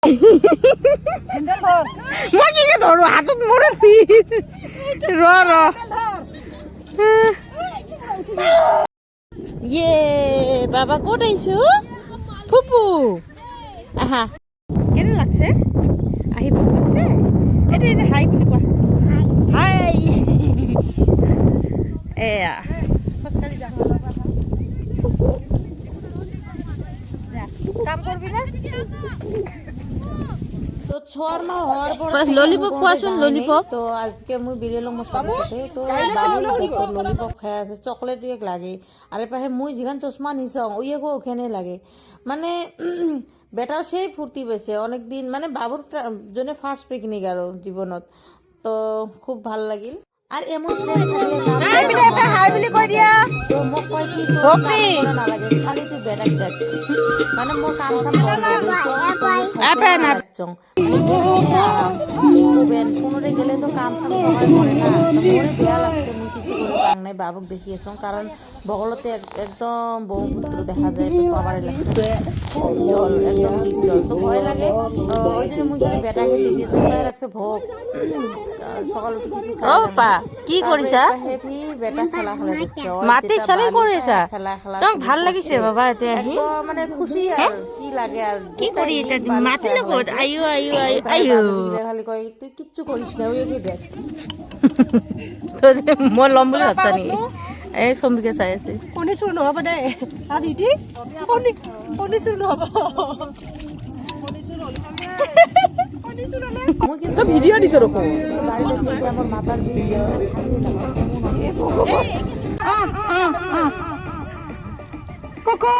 মই কি ধৰো হাতত মোৰে ফি ইয়ে বাবা ক'ত আহিছো ফুপু আহা কেনে লাগছে আহি ভাল লাগছে এটা হাই বুলি কোৱা হাই এয়া খোজকাঢ়ি যা কাম করবি না তো ছোয়ার মা হওয়ার পর ললিপপ খাওয়াছুন ললিপপ তো আজকে মুই বিরেলো মশার সাথে তো বাবু দেখো ললিপপ খাই আছে চকলেট এক লাগে আরে পাহে মুই যেখান চশমা নিছং ওই গো ওখানে লাগে মানে বেটাও সেই ফুর্তি পেয়েছে অনেকদিন মানে বাবুর জন্য ফার্স্ট পিকনিক আর জীবনত তো খুব ভাল লাগিল আর এমন হাই বুলি কৈ দিয়া তো মোক কয় কি নালাগে খালি তুই বেটাক দেখ মানে মোৰ কাম কোনোরে গেলে তো কাম সাম সবাই করে না মোরে বেয়া লাগছে মুই কিছু করে কাম নাই বাবুক দেখি আছো কারণ বগলতে একদম ব্রহ্মপুত্র দেখা যায় পাবারে লাগছে জল একদম ডিপ জল তো ভয় লাগে ওই জন্য মুই খালি বেটাকে দেখি আছো ভয় লাগছে ভোগ সকাল উঠে কিছু খাই কি কৰিছা হেভি বেটা খেলা খেলা দেখছো মাটি খেলাই কৰিছা খেলা খেলা তো ভাল লাগিছে বাবা এতে আহি মানে খুশি আর কি লাগে আর কি কৰি এটা মাটি লগত আইও আইও আইও খালি কই তুই কিচ্ছু করিস না ওই কি দেখ তো মই লম বুলি ভাবছা নি এই সম্বিকে চাই আছে কোনি শুন নহব দে আ দিদি কোনি শুন নহব কোনি শুন হলি কোনি শুন না মই কিন্তু ভিডিও দিছ রকম বাড়িতে এসে আমার মাথার বিল থাকলি না কেমন আছে কোকো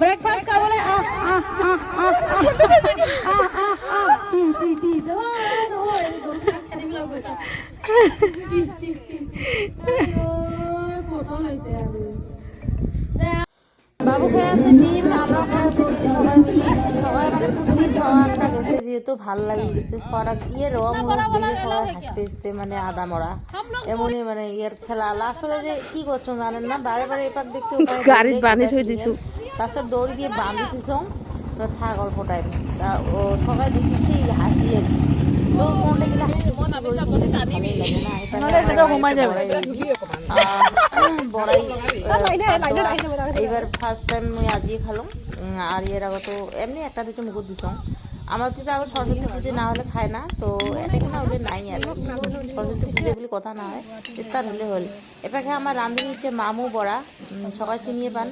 ব্রেকফাস্ট কা বলে বাবু খাই আছে ডিম আমরা খাই আছে ডিম সবাই মিলে সবাই মানে পুরি খাওয়াটা গেছে যেহেতু ভাল লাগি গেছে সরা ইয়ে রং দেখে সবাই হাসতে হাসতে মানে আদা মরা এমনই মানে ইয়ের খেলা লাস্টে যে কি করছো জানেন না বারে বারে এপাক দেখতে গাড়ি বাঁধি থই দিছু লাস্টে দড়ি দিয়ে বাঁধি দিছং তো ছাগল ফোটাই তা ও সবাই দেখেছি হাসি আর তো কোনটা গেলে হাসি লাগে না এটা ঘুমাই যাবে বড়াই এইবার ফার্স্ট টাইম মুই আজিয়ে খালাম আর এর আগে তো এমনি একটা দুটো মুকুট দিছং আমার কিন্তু আবার সরস্বতী পুজো না হলে খায় না তো এটা কেনা হলে নাই আর সরস্বতী পুজো বলে কথা না হয় স্টার্ট হলে হল এপাকে আমার রাঁধুনি হচ্ছে মামু বড়া সবাই চিনিয়ে পান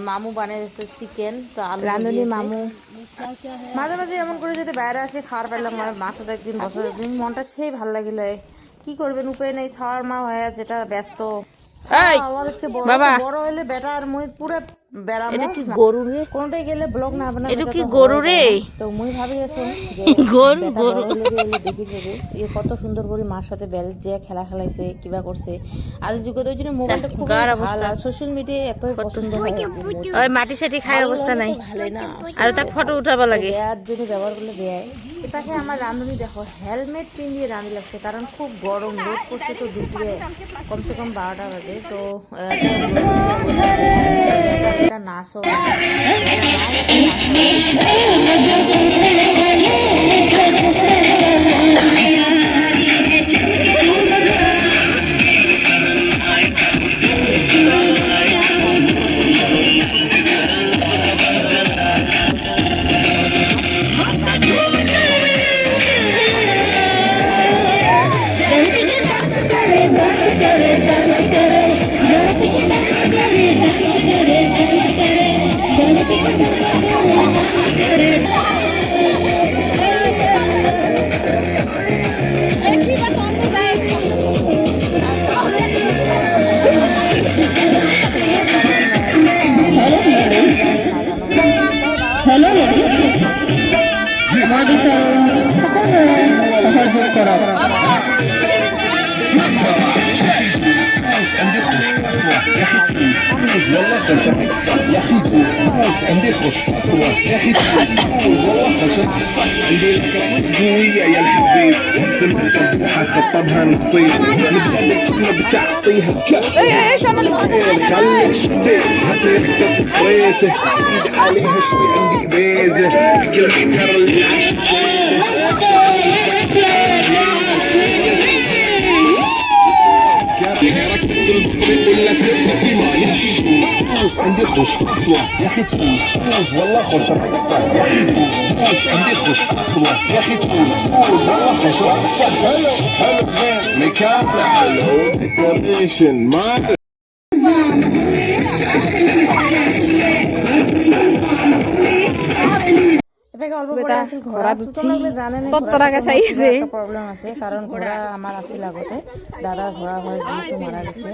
মামু বানিয়েছে চিকেন তো আলু রাঁধুনি মামু মাঝে মাঝে এমন করে যদি বাইরে আসে খাওয়ার পারলাম আমার মা সাথে একদিন বছর একদিন মনটা সেই ভালো লাগিল কি করবেন উপায় নেই খাওয়ার মা হয়ে যেটা ব্যস্ত বড় হলে বেটা আর মুই পুরো এটা কি গরু রে কোনটাই গেলে ব্লগ না বানা এটা কি গরু রে তো মুই ভাবি আছো গরু গরু দেখি যাবে এ কত সুন্দর করে মার সাথে ব্যালেন্স দিয়ে খেলা খেলাইছে কিবা করছে আর যুগে তো জন্য মোবাইলটা খুব ভালো সোশ্যাল মিডিয়ায় এত পছন্দ হয় ওই মাটি সাটি খায় অবস্থা নাই ভালো না আর তা ফটো উঠাবা লাগে আর যদি ব্যবহার করলে দেয় এটাকে আমার রাঁধুনি দেখো হেলমেট পিনিয়ে রাঁধি লাগছে কারণ খুব গরম রোদ পড়ছে তো দুপুরে কমসে কম 12টা বাজে তো এটা নাচো সহযোগ করা قوية يا الحبيب سم السبوحة خطبها نصيب نبدأ بتعطيها بكف ايش انا خلي الشبيب هصير حسب فريسة ايد عليها شوي عندي بيزة كل متر اللي ولا سبت في ما فلوس عندي خوش اصلا يا اخي تفوز فوز والله خوش اقصى يا اخي فوز عندي خوش اصلا يا اخي تفوز فوز والله خوش اقصى حلو حلو ميكافة حلو ديكوريشن ما প্রবলেম আছে কারণ ঘোড়া আমার আসিল আগতে দাদার ঘোড়া হয় যেহেতু মারা গেছে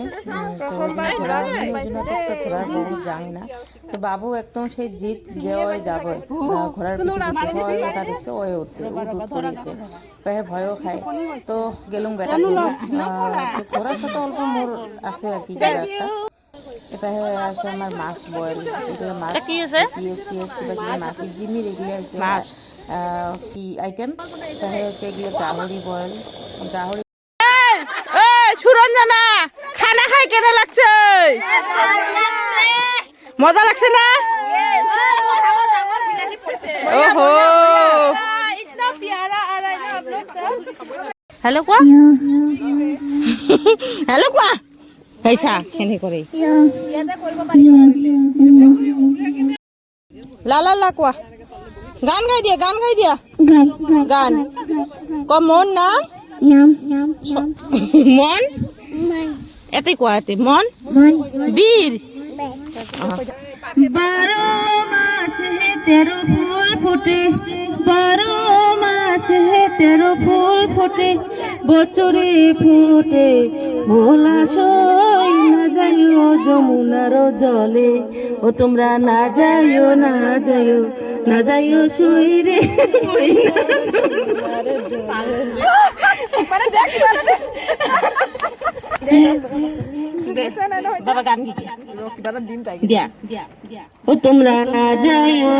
তো ঘোড়ার বহু জানি না তো বাবু একদম সেই জিত যে ওই যাবে ঘোড়ার সবাই ওটা দেখছে ওই উঠবে পড়িয়েছে ভয়ও খায় তো গেলুম বেটা ঘোড়ার সাথে অল্প মোর আছে আর কি একটা এটা আছে আমার মাছ বয়েল এটা মাছ কি আছে পিএস কিবা কিবা মাছ জিমি রেগুলার আছে মাছ কি আইটেম এটা হচ্ছে এগুলো গাহরি বয়েল গাহরি সুরঞ্জনা খানা খাই কেনে লাগছে মজা লাগছে না ওহো হ্যালো কোয়া হ্যালো কোয়া পয়সা কেনে করে লা লা লা কোয়া গান গাই দিয়া গান ক মন না মন এতে কোয়া এতে মন বীর 12 মাসে 13 ফুল ফোটে 12 মাসে 13 ফুল ফোটে বছরে ফোটে ভোলা সই না যাইও যমুনার জলে ও তোমরা না যাইও না যাইও শুই রে বাবা গান দিয়া ও তোমরা না যাইও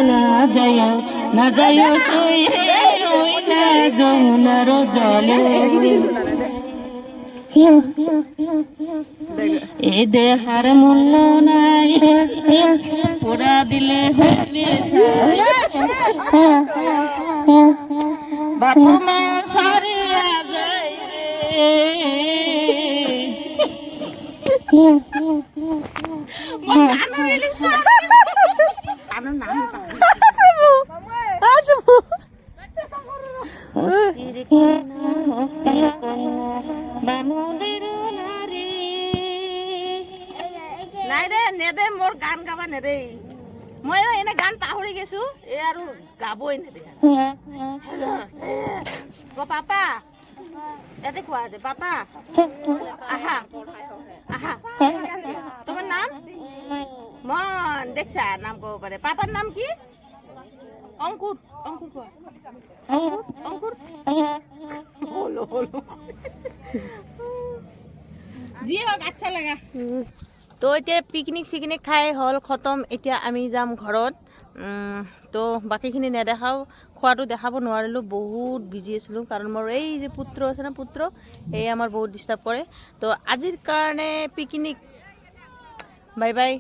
না যাইও শুই রে ওই না যমুনার জলে এ দেহার মূল্য নাই পোড়া দিলে হবে বাপ মা সারিয়া যায় নাই ৰে নেদে মোৰ গান গাবা নেদে মই এনে গান পাহৰি গেছো এ আৰু গাবই নেদে গো পাপা এতে কোৱা দে পাপা আহা আহা তোমাৰ নাম মন দেখছা নাম ক'ব পাৰে পাপাৰ নাম কি অংকুর অংকুর কোৱা অংকুর হলো হলো জি হোক আচ্ছা লাগা তো এতিয়া পিকনিক চিকনিক খাই হল খতম এতিয়া আমি যাম ঘৰত তো বাকীখিনি নেদেখাও খোৱাটো দেখাব নোৱাৰিলোঁ বহুত বিজি আছিলোঁ কাৰণ মোৰ এই যে পুত্ৰ আছে না পুত্ৰ এই আমাৰ বহুত ডিষ্টাৰ্ব কৰে তো আজিৰ কাৰণে পিকনিক বাই বাই